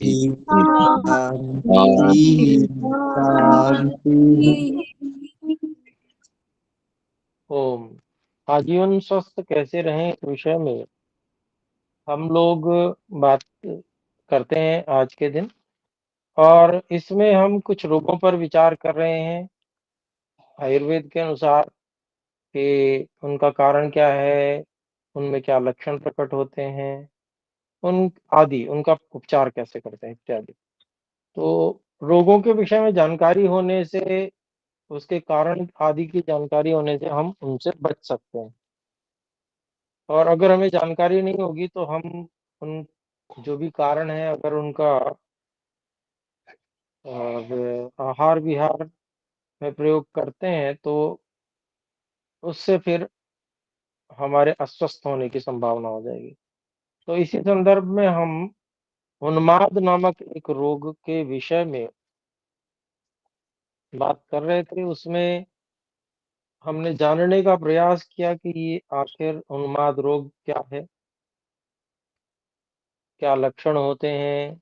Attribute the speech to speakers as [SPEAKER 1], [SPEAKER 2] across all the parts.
[SPEAKER 1] शांति शांति।
[SPEAKER 2] ओम। आजीवन स्वस्थ कैसे रहें इस विषय में हम लोग बात करते हैं आज के दिन, और इसमें हम कुछ रोगों पर विचार कर रहे हैं आयुर्वेद के अनुसार कि उनका कारण क्या है, उनमें क्या लक्षण प्रकट होते हैं, उन आदि उनका उपचार कैसे करते हैं इत्यादि। तो रोगों के विषय में जानकारी होने से, उसके कारण आदि की जानकारी होने से हम उनसे बच सकते हैं। और अगर हमें जानकारी नहीं होगी तो हम उन जो भी कारण है, अगर उनका आहार विहार में प्रयोग करते हैं तो उससे फिर हमारे अस्वस्थ होने की संभावना हो जाएगी। तो इसी संदर्भ में हम उन्माद नामक एक रोग के विषय में बात कर रहे थे। उसमें हमने जानने का प्रयास किया कि ये आखिर उन्माद रोग क्या है, क्या लक्षण होते हैं,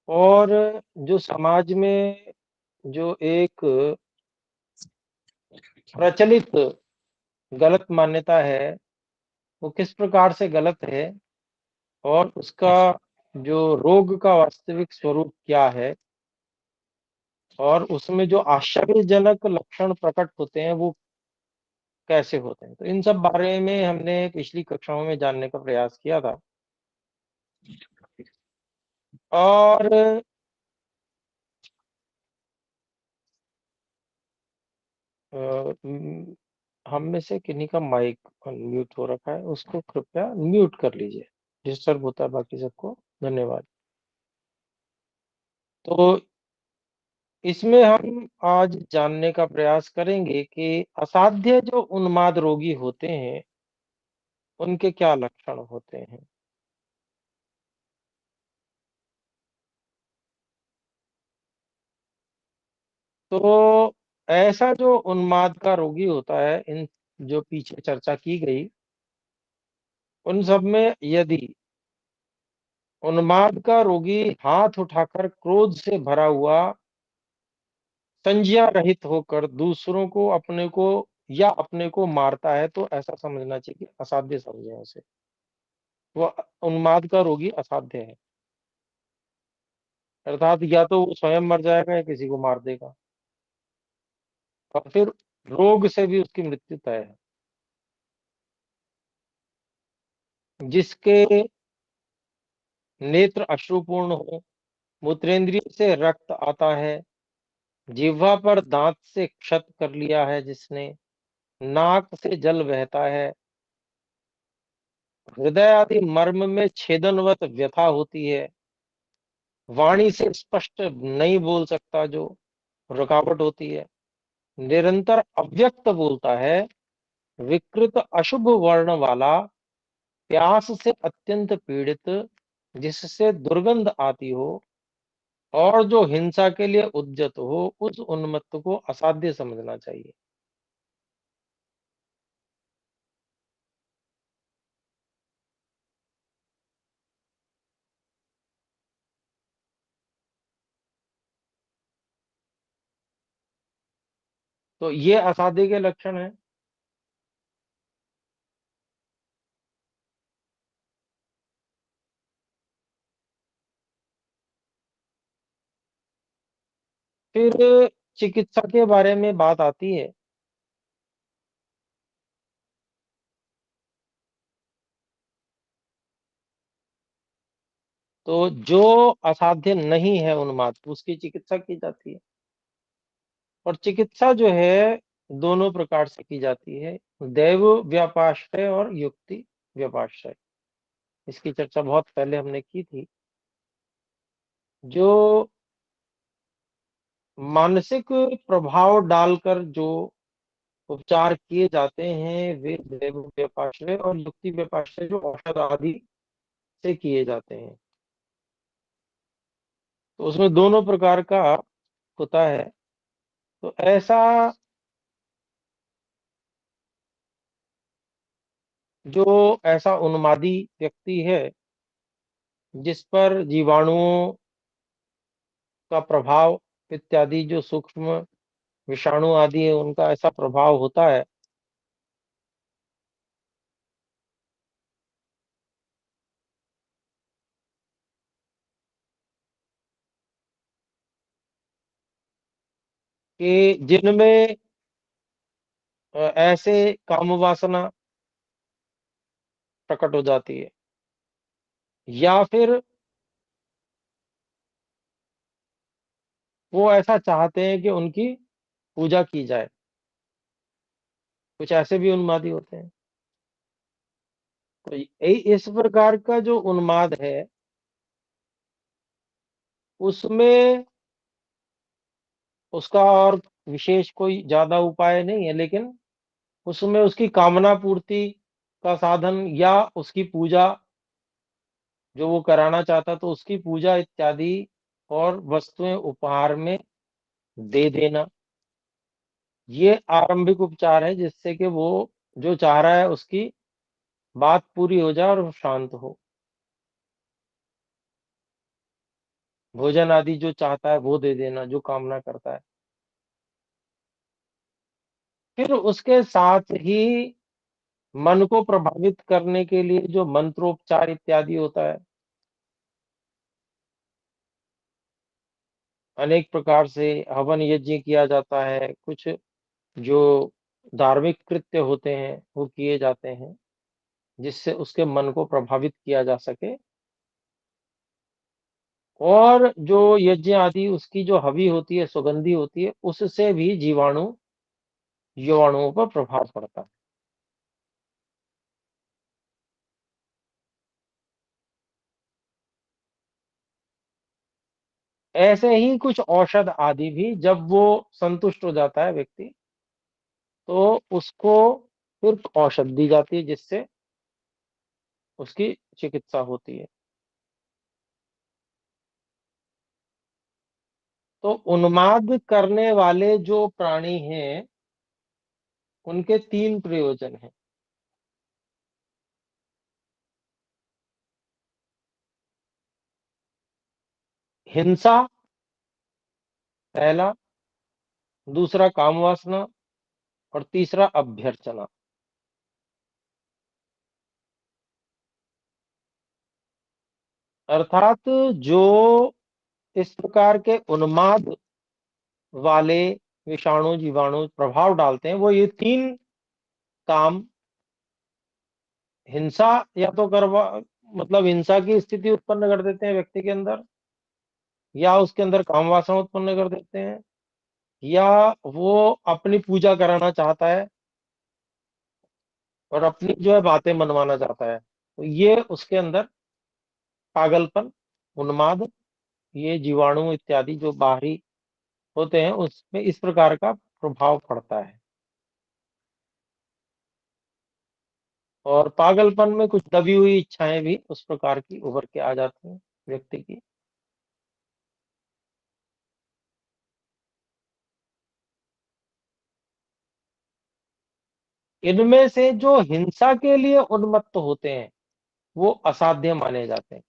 [SPEAKER 2] और जो समाज में जो एक प्रचलित गलत मान्यता है वो किस प्रकार से गलत है, और उसका जो रोग का वास्तविक स्वरूप क्या है, और उसमें जो आश्चर्यजनक लक्षण प्रकट होते हैं वो कैसे होते हैं। तो इन सब बारे में हमने पिछली कक्षाओं में जानने का प्रयास किया था। और हम में से किन्हीं का माइक अनम्यूट हो रखा है, उसको कृपया म्यूट कर लीजिए, डिस्टर्ब होता है बाकी सबको। धन्यवाद। तो इसमें हम आज जानने का प्रयास करेंगे कि असाध्य जो उन्माद रोगी होते हैं उनके क्या लक्षण होते हैं। तो ऐसा जो उन्माद का रोगी होता है, इन जो पीछे चर्चा की गई उन सब में यदि उन्माद का रोगी हाथ उठाकर क्रोध से भरा हुआ, संज्ञा रहित होकर दूसरों को अपने को मारता है, तो ऐसा समझना चाहिए कि असाध्य समझे उसे। वह उन्माद का रोगी असाध्य है, अर्थात या तो वो स्वयं मर जाएगा या किसी को मार देगा, और फिर रोग से भी उसकी मृत्यु तय है। जिसके नेत्र अश्रुपूर्ण हो, मूत्रेंद्रिय से रक्त आता है, जिह्वा पर दांत से क्षत कर लिया है जिसने, नाक से जल बहता है, हृदय आदि मर्म में छेदनवत व्यथा होती है, वाणी से स्पष्ट नहीं बोल सकता, जो रुकावट होती है, निरंतर अव्यक्त बोलता है, विकृत अशुभ वर्ण वाला, प्यास से अत्यंत पीड़ित, जिससे दुर्गंध आती हो, और जो हिंसा के लिए उद्यत हो, उस उन्मत्त को असाध्य समझना चाहिए। तो ये असाध्य के लक्षण है। फिर चिकित्सा के बारे में बात आती है। तो जो असाध्य नहीं है उन्माद, उसकी चिकित्सा की जाती है। और चिकित्सा जो है दोनों प्रकार से की जाती है, दैव व्यापाश्रय और युक्ति व्यापाश्रय। इसकी चर्चा बहुत पहले हमने की थी। जो मानसिक प्रभाव डालकर जो उपचार किए जाते हैं वे दैव व्यापाश्रय, और युक्ति व्यापाश्रय जो औषध आदि से किए जाते हैं। तो उसमें दोनों प्रकार का होता है। तो ऐसा उन्मादी व्यक्ति है जिस पर जीवाणुओं का प्रभाव इत्यादि जो सूक्ष्म विषाणु आदि है उनका ऐसा प्रभाव होता है कि जिनमें ऐसे काम वासना प्रकट हो जाती है या फिर वो ऐसा चाहते हैं कि उनकी पूजा की जाए। कुछ ऐसे भी उन्मादी होते हैं। तो इस प्रकार का जो उन्माद है उसमें उसका और विशेष कोई ज्यादा उपाय नहीं है, लेकिन उसमें उसकी कामना पूर्ति का साधन या उसकी पूजा जो वो कराना चाहता तो उसकी पूजा इत्यादि और वस्तुएं उपहार में दे देना, ये आरंभिक उपचार है जिससे कि वो जो चाह रहा है उसकी बात पूरी हो जाए और वो शांत हो। भोजन आदि जो चाहता है वो दे देना, जो कामना करता है। फिर उसके साथ ही मन को प्रभावित करने के लिए जो मंत्रोपचार इत्यादि होता है, अनेक प्रकार से हवन यज्ञ किया जाता है, कुछ जो धार्मिक कृत्य होते हैं वो किए जाते हैं जिससे उसके मन को प्रभावित किया जा सके। और जो यज्ञ आदि उसकी जो हवि होती है, सुगंधी होती है, उससे भी जीवाणुओं पर प्रभाव पड़ता है। ऐसे ही कुछ औषध आदि भी जब वो संतुष्ट हो जाता है व्यक्ति, तो उसको फिर औषध दी जाती है जिससे उसकी चिकित्सा होती है। तो उन्माद करने वाले जो प्राणी हैं उनके 3 प्रयोजन हैं। हिंसा पहला, दूसरा काम वासना और तीसरा अभ्यर्चना। अर्थात जो इस प्रकार के उन्माद वाले विषाणु जीवाणु प्रभाव डालते हैं वो ये 3 काम, हिंसा या तो करवा मतलब हिंसा की स्थिति उत्पन्न कर देते हैं व्यक्ति के अंदर, या उसके अंदर काम वासना उत्पन्न कर देते हैं, या वो अपनी पूजा कराना चाहता है और अपनी जो है बातें मनवाना चाहता है, तो ये उसके अंदर पागलपन, उन्माद, ये जीवाणु इत्यादि जो बाहरी होते हैं उसमें इस प्रकार का प्रभाव पड़ता है। और पागलपन में कुछ दबी हुई इच्छाएं भी उस प्रकार की उभर के आ जाती हैं व्यक्ति की। इनमें से जो हिंसा के लिए उन्मत्त होते हैं वो असाध्य माने जाते हैं।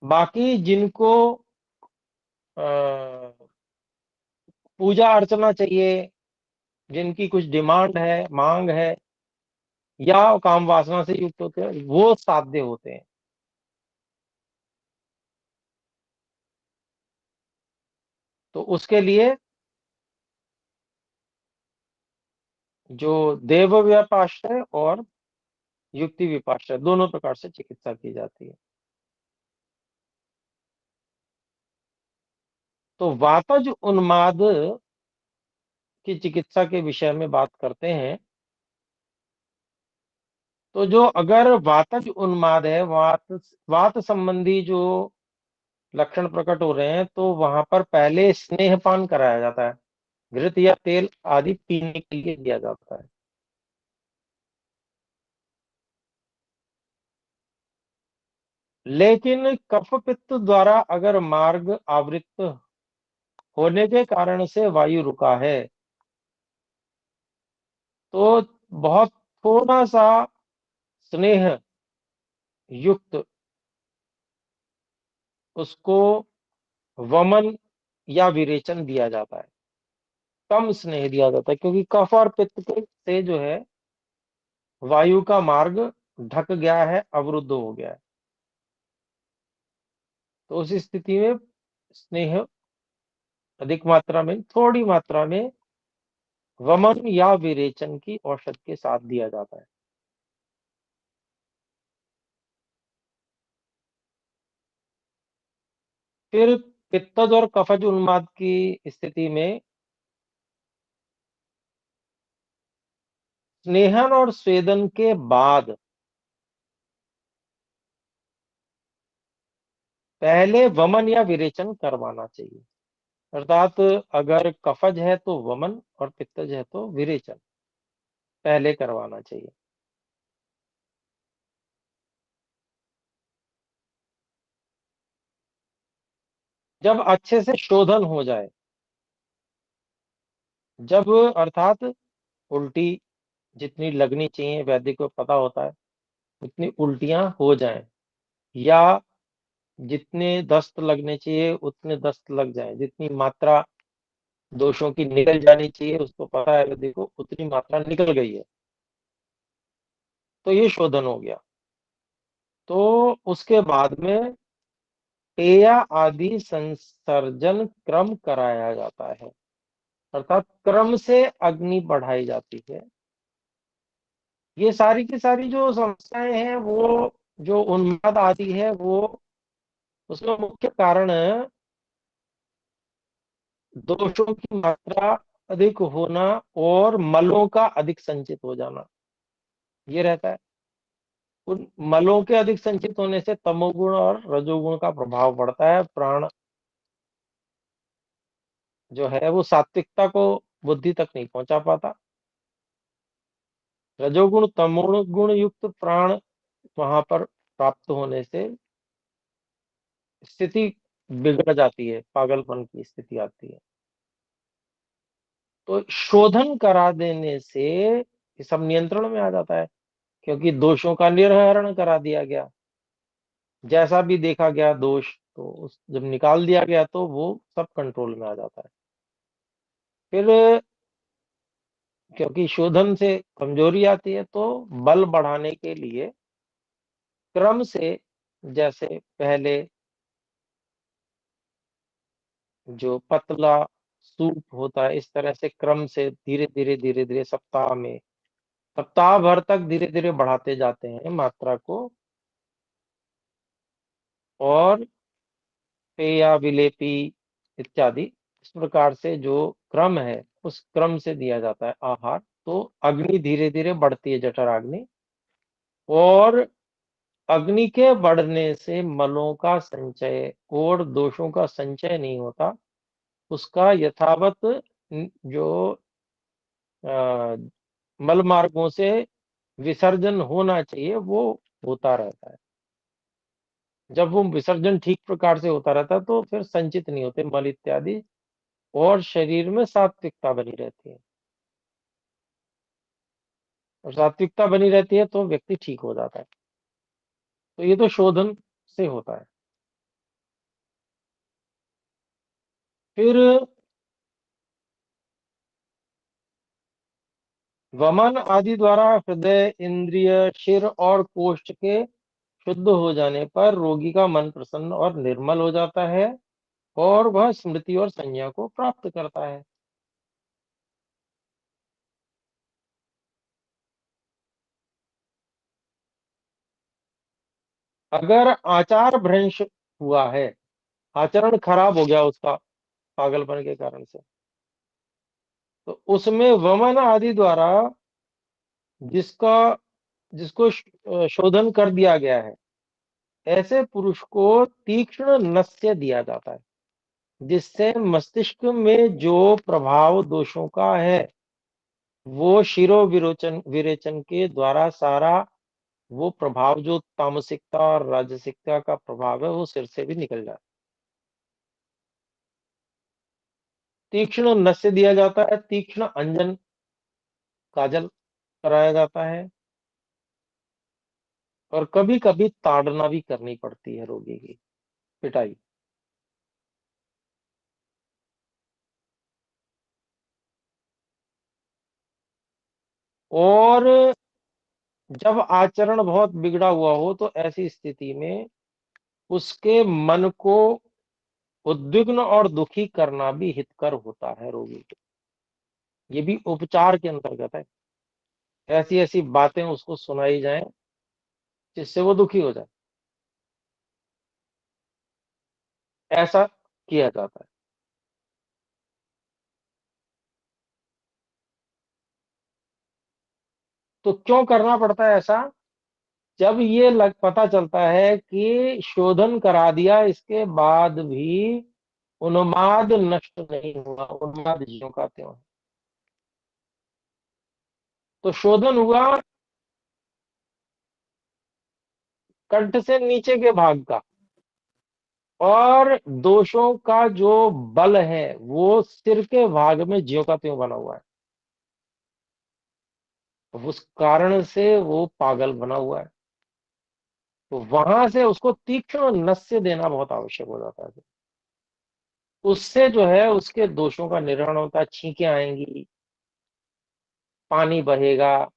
[SPEAKER 2] बाकी जिनको अ, पूजा अर्चना चाहिए, जिनकी कुछ डिमांड है, मांग है, या काम वासना से युक्त होते हैं, वो साध्य होते हैं। तो उसके लिए जो देव व्यपाश्रय और युक्ति विपाश्रय दोनों प्रकार से चिकित्सा की जाती है। तो वातज उन्माद की चिकित्सा के विषय में बात करते हैं। तो जो अगर वातज उन्माद है, वात संबंधी जो लक्षण प्रकट हो रहे हैं, तो वहां पर पहले स्नेहपान कराया जाता है, घृत या तेल आदि पीने के लिए दिया जाता है। लेकिन कफ पित्त द्वारा अगर मार्ग आवृत होने के कारण से वायु रुका है, तो बहुत थोड़ा सा स्नेह युक्त उसको वमन या विरेचन दिया जाता है, कम स्नेह दिया जाता है, क्योंकि कफ और पित्त से जो है वायु का मार्ग ढक गया है, अवरुद्ध हो गया है। तो उस स्थिति में स्नेह अधिक मात्रा में, थोड़ी मात्रा में वमन या विरेचन की औषध के साथ दिया जाता है। फिर पित्तज और कफज उन्माद की स्थिति में स्नेहन और स्वेदन के बाद पहले वमन या विरेचन करवाना चाहिए। अर्थात अगर कफज है तो वमन और पित्तज है तो विरेचन पहले करवाना चाहिए। जब अच्छे से शोधन हो जाए, जब अर्थात उल्टी जितनी लगनी चाहिए वैद्य को पता होता है उतनी उल्टियां हो जाएं, या जितने दस्त लगने चाहिए उतने दस्त लग जाएं, जितनी मात्रा दोषों की निकल जानी चाहिए उसको पता है वैद्य को उतनी मात्रा निकल गई है, तो ये शोधन हो गया। तो उसके बाद में पेय आदि संसर्जन क्रम कराया जाता है, अर्थात क्रम से अग्नि बढ़ाई जाती है। ये सारी की सारी जो समस्याएं हैं वो जो उन्माद आदि है वो उसका मुख्य कारण दोषों की मात्रा अधिक होना और मलों का अधिक संचित हो जाना, ये रहता है। उन मलों के अधिक संचित होने से तमोगुण और रजोगुण का प्रभाव बढ़ता है, प्राण जो है वो सात्विकता को बुद्धि तक नहीं पहुंचा पाता। रजोगुण तमोगुण युक्त प्राण वहां पर प्राप्त होने से स्थिति बिगड़ जाती है, पागलपन की स्थिति आती है। तो शोधन करा देने से ये सब नियंत्रण में आ जाता है, क्योंकि दोषों का निर्हरण करा दिया गया। जैसा भी देखा गया दोष तो उस जब निकाल दिया गया तो वो सब कंट्रोल में आ जाता है। फिर क्योंकि शोधन से कमजोरी आती है तो बल बढ़ाने के लिए क्रम से, जैसे पहले जो पतला सूप होता है इस तरह से क्रम से धीरे धीरे सप्ताह भर तक धीरे धीरे बढ़ाते जाते हैं मात्रा को। और पेया विलेपी इत्यादि इस प्रकार से जो क्रम है उस क्रम से दिया जाता है आहार, तो अग्नि धीरे धीरे बढ़ती है, जठराग्नि। और अग्नि के बढ़ने से मलों का संचय और दोषों का संचय नहीं होता, उसका यथावत जो अ, मल मार्गों से विसर्जन होना चाहिए वो होता रहता है। जब वो विसर्जन ठीक प्रकार से होता रहता है तो फिर संचित नहीं होते मल इत्यादि, और शरीर में सात्विकता बनी रहती है। और सात्विकता बनी रहती है तो व्यक्ति ठीक हो जाता है। तो ये तो शोधन से होता है। फिर वमन आदि द्वारा हृदय, इंद्रिय, शिर और कोष्ठ के शुद्ध हो जाने पर रोगी का मन प्रसन्न और निर्मल हो जाता है और वह स्मृति और संज्ञा को प्राप्त करता है। अगर आचार भ्रंश हुआ है, आचरण खराब हो गया उसका पागलपन के कारण से, तो उसमें वमन आदि द्वारा जिसका जिसको शोधन कर दिया गया है, ऐसे पुरुष को तीक्ष्ण नस्य दिया जाता है, जिससे मस्तिष्क में जो प्रभाव दोषों का है वो शिरो विरोचन विरेचन के द्वारा सारा वो प्रभाव जो तामसिकता और राजसिकता का प्रभाव है वो सिर से भी निकल जाता है। तीक्ष्ण नस्य दिया जाता है, तीक्ष्ण अंजन काजल कराया जाता है, और कभी कभी ताड़ना भी करनी पड़ती है रोगी की। पिटाई। और जब आचरण बहुत बिगड़ा हुआ हो तो ऐसी स्थिति में उसके मन को उद्विग्न और दुखी करना भी हितकर होता है रोगी के। ये भी उपचार के अंतर्गत है। ऐसी ऐसी बातें उसको सुनाई जाएं जिससे वो दुखी हो जाए, ऐसा किया जाता है। तो क्यों करना पड़ता है ऐसा? जब ये पता चलता है कि शोधन करा दिया, इसके बाद भी उन्माद नष्ट नहीं हुआ, उन्माद ज्यों का त्यों है। तो शोधन हुआ कंठ से नीचे के भाग का, और दोषों का जो बल है वो सिर के भाग में ज्यों का त्यों बना हुआ है। उस कारण से वो पागल बना हुआ है। तो वहां से उसको तीक्ष्ण नस्य देना बहुत आवश्यक हो जाता है। उससे जो है उसके दोषों का निवारण होता है। छींकें आएंगी, पानी बहेगा,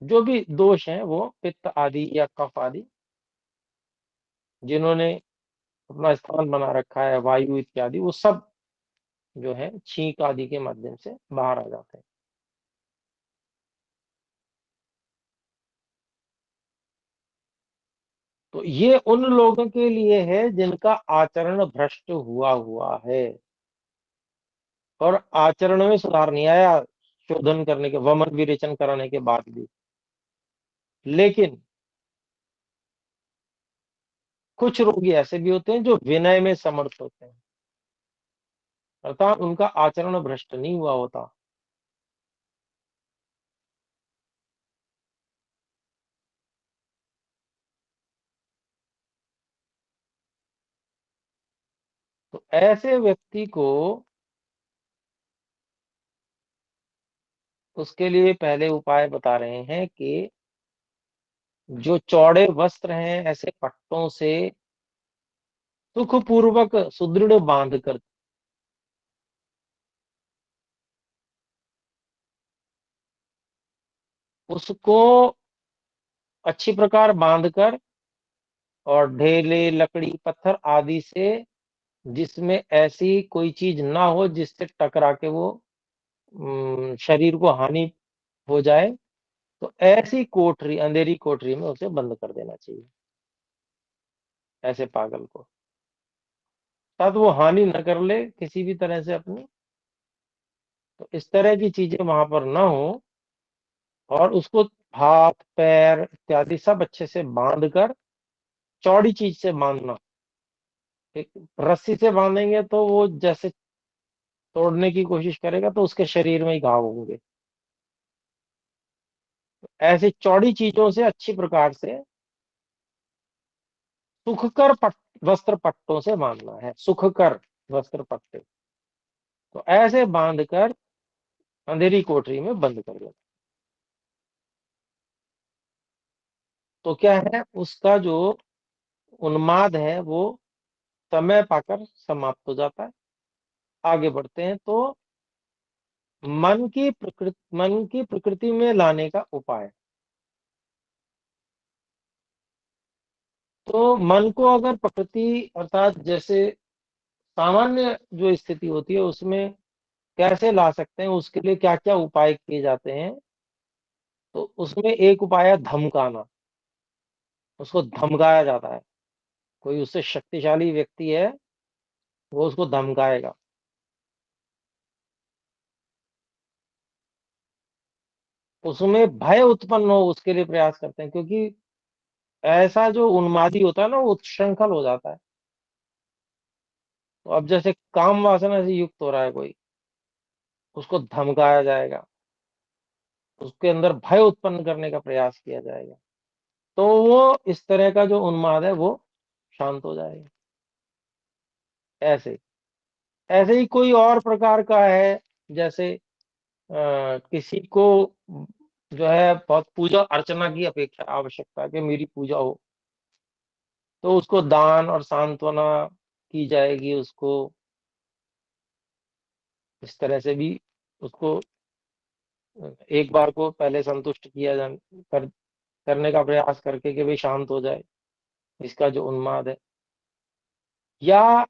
[SPEAKER 2] जो भी दोष हैं वो पित्त आदि या कफ आदि जिन्होंने अपना स्थान बना रखा है, वायु इत्यादि, वो सब जो है छींक आदि के माध्यम से बाहर आ जाते हैं। तो ये उन लोगों के लिए है जिनका आचरण भ्रष्ट हुआ हुआ है और आचरण में सुधार नहीं आया, शोधन करने के, वमन विरेचन कराने के बाद भी। लेकिन कुछ रोगी ऐसे भी होते हैं जो विनय में समर्थ होते हैं, अर्थात उनका आचरण भ्रष्ट नहीं हुआ होता। तो ऐसे व्यक्ति को उसके लिए पहले उपाय बता रहे हैं कि जो चौड़े वस्त्र हैं ऐसे पट्टों से सुखपूर्वक सुदृढ़ बांध कर उसको अच्छी प्रकार बांधकर, और ढेले, लकड़ी, पत्थर आदि से, जिसमें ऐसी कोई चीज ना हो जिससे टकरा के वो शरीर को हानि हो जाए, तो ऐसी कोठरी, अंधेरी कोठरी में उसे बंद कर देना चाहिए, ऐसे पागल को, ताकि वो हानि न कर ले किसी भी तरह से अपनी। तो इस तरह की चीजें वहां पर ना हो, और उसको हाथ पैर इत्यादि सब अच्छे से बांध कर, चौड़ी चीज से बांधना। एक रस्सी से बांधेंगे तो वो जैसे तोड़ने की कोशिश करेगा तो उसके शरीर में ही घाव होंगे। ऐसी चौड़ी चीजों से अच्छी प्रकार से सुखकर वस्त्र पट्टों से बांधना है, सुखकर वस्त्र पट्टे। तो ऐसे बांधकर अंधेरी कोठरी में बंद कर देना। तो क्या है, उसका जो उन्माद है वो समय पाकर समाप्त हो जाता है। आगे बढ़ते हैं। तो मन की प्रकृति में लाने का उपाय। तो मन को अगर प्रकृति, अर्थात जैसे सामान्य जो स्थिति होती है उसमें कैसे ला सकते हैं, उसके लिए क्या क्या उपाय किए जाते हैं। तो उसमें एक उपाय है धमकाना। उसको धमकाया जाता है। कोई उससे शक्तिशाली व्यक्ति है, वो उसको धमकाएगा। उसमें भय उत्पन्न हो उसके लिए प्रयास करते हैं, क्योंकि ऐसा जो उन्मादी होता है ना वो उच्छृंखल हो जाता है। तो अब जैसे काम वासना से युक्त हो रहा है कोई, उसको धमकाया जाएगा, उसके अंदर भय उत्पन्न करने का प्रयास किया जाएगा, तो वो इस तरह का जो उन्माद है वो शांत हो जाएगा। ऐसे ऐसे ही कोई और प्रकार का है, जैसे किसी को जो है बहुत पूजा अर्चना की अपेक्षा आवश्यकता है कि मेरी पूजा हो, तो उसको दान और सांत्वना की जाएगी उसको इस तरह से भी उसको एक बार को पहले संतुष्ट किया करने का प्रयास करके कि भाई शांत हो जाए इसका जो उन्माद है, या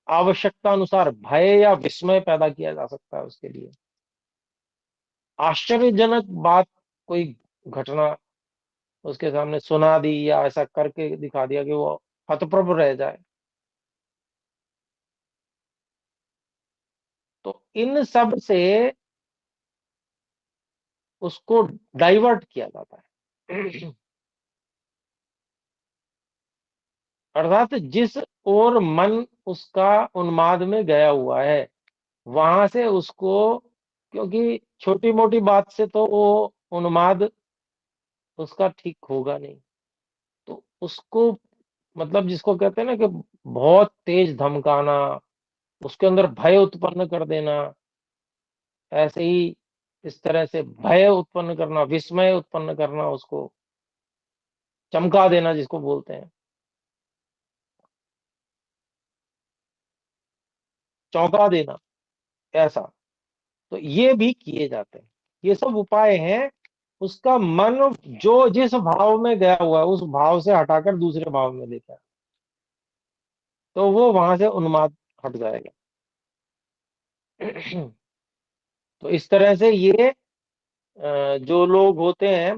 [SPEAKER 2] आवश्यकता अनुसार भय या विस्मय पैदा किया जा सकता है उसके लिए। आश्चर्यजनक बात, कोई घटना उसके सामने सुना दी या ऐसा करके दिखा दिया कि वो हतप्रभ रह जाए, तो इन सब से उसको डाइवर्ट किया जाता है। अर्थात जिस ओर मन उसका उन्माद में गया हुआ है वहां से उसको, क्योंकि छोटी मोटी बात से तो वो उन्माद उसका ठीक होगा नहीं, तो उसको मतलब जिसको कहते हैं ना कि बहुत तेज धमकाना, उसके अंदर भय उत्पन्न कर देना, ऐसे ही इस तरह से भय उत्पन्न करना, विस्मय उत्पन्न करना, उसको चमका देना जिसको बोलते हैं, चौंका देना, ऐसा, तो ये भी किए जाते हैं। ये सब उपाय हैं उसका मन जो जिस भाव में गया हुआ है उस भाव से हटाकर दूसरे भाव में लेकर, तो वो वहां से उन्माद हट जाएगा। तो इस तरह से ये जो लोग होते हैं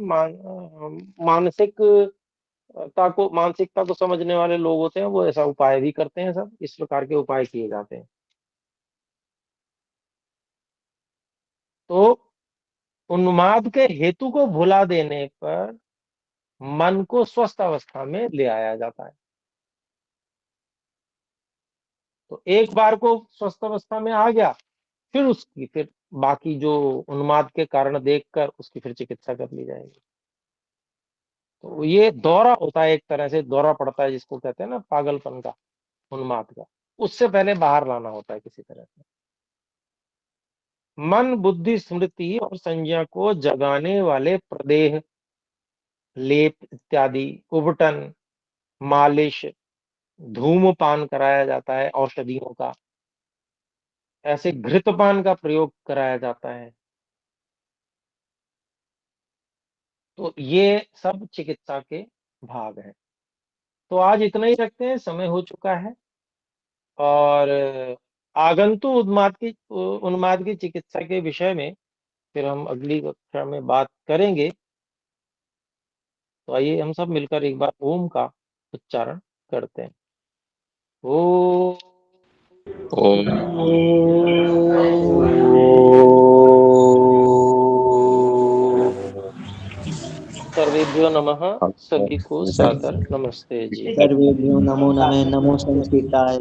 [SPEAKER 2] मानसिकता को समझने वाले लोग होते हैं, वो ऐसा उपाय भी करते हैं, सब इस प्रकार के उपाय किए जाते हैं। तो उन्माद के हेतु को भुला देने पर मन को स्वस्थ अवस्था में ले आया जाता है। तो एक बार को स्वस्थ अवस्था में आ गया, फिर बाकी जो उन्माद के कारण देखकर उसकी फिर चिकित्सा कर ली जाएगी। तो ये दौरा होता है, एक तरह से दौरा पड़ता है जिसको कहते हैं ना पागलपन का, उन्माद का, उससे पहले बाहर लाना होता है किसी तरह से। मन बुद्धि स्मृति और संज्ञा को जगाने वाले प्रदेह, लेप इत्यादि, उबटन, मालिश, धूमपान कराया जाता है औषधियों का, ऐसे घृतपान का प्रयोग कराया जाता है। तो ये सब चिकित्सा के भाग हैं। तो आज इतना ही रखते हैं, समय हो चुका है। और आगंतुक उन्माद की चिकित्सा के विषय में फिर हम अगली कक्षा में बात करेंगे। तो आइए हम सब मिलकर एक बार ओम का उच्चारण करते हैं। ओ
[SPEAKER 1] ओम।
[SPEAKER 2] सर्वेभ्यो नमः। सभी को सादर नमस्ते जी।
[SPEAKER 3] सर्वेभ्यो नमो नमः। नमो संकीर्ताय।